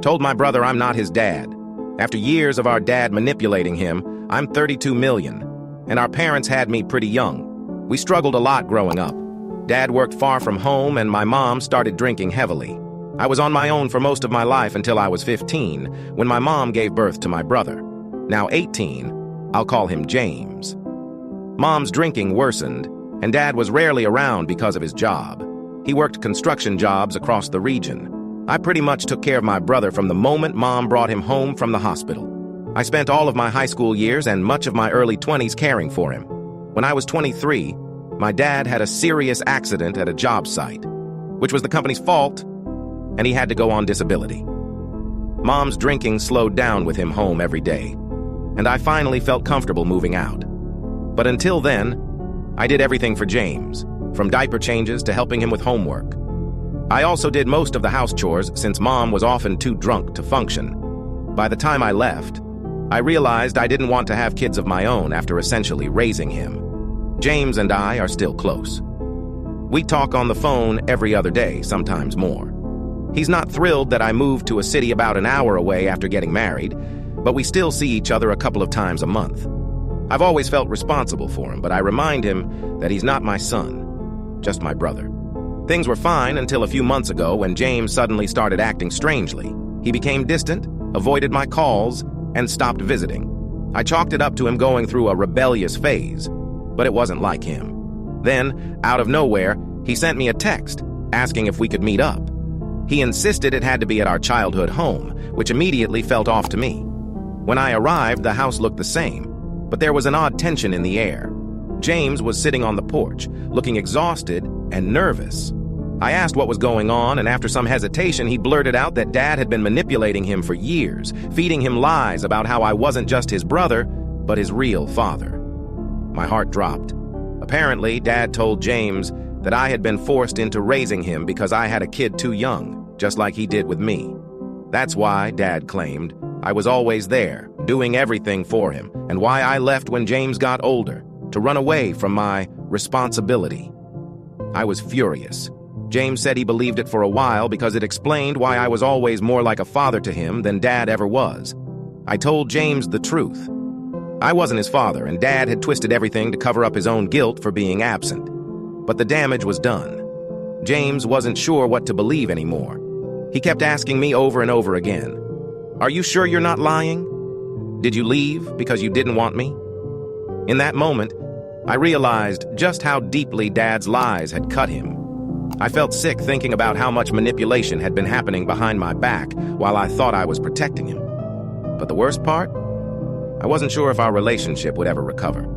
Told my brother I'm not his dad. After years of our dad manipulating him, I'm 32 million, and our parents had me pretty young. We struggled a lot growing up. Dad worked far from home, and my mom started drinking heavily. I was on my own for most of my life until I was 15, when my mom gave birth to my brother. Now 18, I'll call him James. Mom's drinking worsened, and Dad was rarely around because of his job. He worked construction jobs across the region. I pretty much took care of my brother from the moment Mom brought him home from the hospital. I spent all of my high school years and much of my early 20s caring for him. When I was 23, my dad had a serious accident at a job site, which was the company's fault, and he had to go on disability. Mom's drinking slowed down with him home every day, and I finally felt comfortable moving out. But until then, I did everything for James, from diaper changes to helping him with homework. I also did most of the house chores since Mom was often too drunk to function. By the time I left, I realized I didn't want to have kids of my own after essentially raising him. James and I are still close. We talk on the phone every other day, sometimes more. He's not thrilled that I moved to a city about an hour away after getting married, but we still see each other a couple of times a month. I've always felt responsible for him, but I remind him that he's not my son, just my brother. Things were fine until a few months ago when James suddenly started acting strangely. He became distant, avoided my calls, and stopped visiting. I chalked it up to him going through a rebellious phase, but it wasn't like him. Then, out of nowhere, he sent me a text asking if we could meet up. He insisted it had to be at our childhood home, which immediately felt off to me. When I arrived, the house looked the same, but there was an odd tension in the air. James was sitting on the porch, looking exhausted and nervous. I asked what was going on, and after some hesitation, he blurted out that Dad had been manipulating him for years, feeding him lies about how I wasn't just his brother, but his real father. My heart dropped. Apparently, Dad told James that I had been forced into raising him because I had a kid too young, just like he did with me. That's why, Dad claimed, I was always there, doing everything for him, and why I left when James got older, to run away from my responsibility. I was furious. James said he believed it for a while because it explained why I was always more like a father to him than Dad ever was. I told James the truth. I wasn't his father, and Dad had twisted everything to cover up his own guilt for being absent. But the damage was done. James wasn't sure what to believe anymore. He kept asking me over and over again, "Are you sure you're not lying? Did you leave because you didn't want me?" In that moment, I realized just how deeply Dad's lies had cut him. I felt sick thinking about how much manipulation had been happening behind my back while I thought I was protecting him. But the worst part? I wasn't sure if our relationship would ever recover.